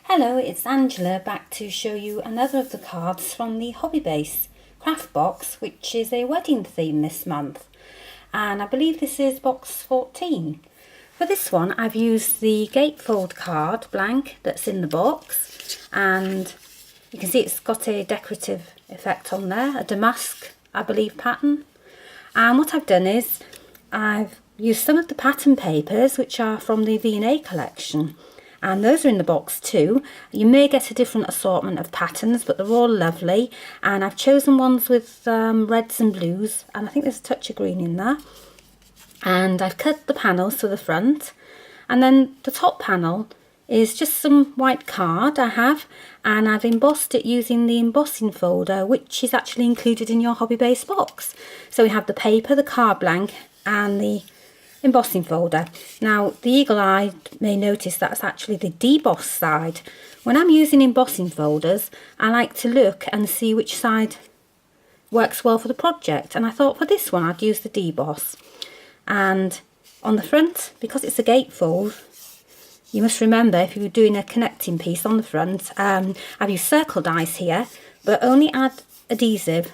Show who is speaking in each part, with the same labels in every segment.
Speaker 1: Hello, it's Angela back to show you another of the cards from the Hobbybase craft box, which is a wedding theme this month. And I believe this is box 14. For this one, I've used the Gatefold card blank that's in the box. And you can see it's got a decorative effect on there, a damask, I believe, pattern. And what I've done is I've used some of the pattern papers, which are from the V&A collection. And those are in the box too. You may get a different assortment of patterns, but they're all lovely. And I've chosen ones with reds and blues, and I think there's a touch of green in there. And I've cut the panels to the front, and then the top panel is just some white card I have, and I've embossed it using the embossing folder, which is actually included in your Hobbybase box. So we have the paper, the card blank, and the embossing folder. Now the eagle eye may notice that's actually the deboss side. When I'm using embossing folders, I like to look and see which side works well for the project, and I thought for this one I'd use the deboss. And on the front, because it's a gatefold, you must remember if you're doing a connecting piece on the front, I've used circle dies here, but only add adhesive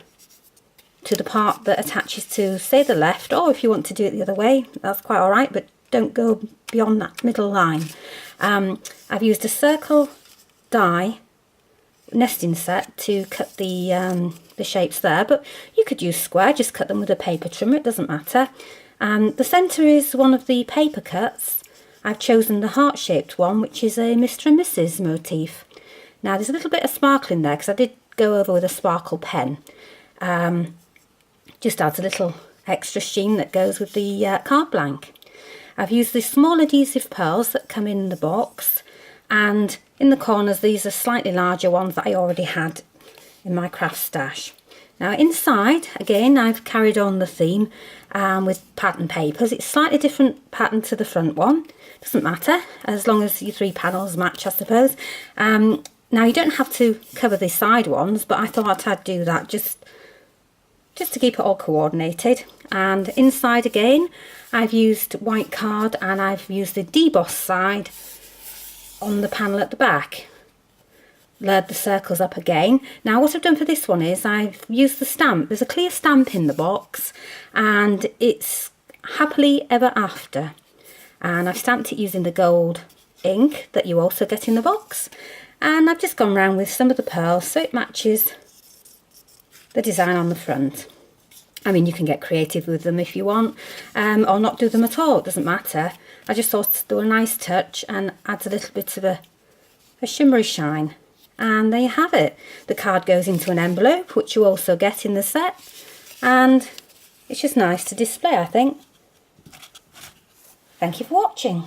Speaker 1: to the part that attaches to, say, the left, or if you want to do it the other way, that's quite alright, but don't go beyond that middle line. I've used a circle die nesting set to cut the shapes there, but you could use square, just cut them with a paper trimmer, it doesn't matter. The centre is one of the paper cuts. I've chosen the heart-shaped one, which is a Mr. and Mrs. motif. Now there's a little bit of sparkle in there because I did go over with a sparkle pen. Just adds a little extra sheen that goes with the card blank. I've used the small adhesive pearls that come in the box, and in the corners these are slightly larger ones that I already had in my craft stash. Now inside, again, I've carried on the theme with pattern papers. It's slightly different pattern to the front one. Doesn't matter, as long as your three panels match, I suppose. Now you don't have to cover the side ones, but I thought I'd do that just to keep it all coordinated. And inside again, I've used white card, and I've used the deboss side on the panel at the back. Layered the circles up again. Now what I've done for this one is I've used the stamp. There's a clear stamp in the box, and it's Happily Ever After. And I've stamped it using the gold ink that you also get in the box. And I've just gone round with some of the pearls so it matches the design on the front. I mean, you can get creative with them if you want, or not do them at all, it doesn't matter. I just thought they were a nice touch and adds a little bit of a shimmery shine. And there you have it. The card goes into an envelope, which you also get in the set, and it's just nice to display, I think. Thank you for watching.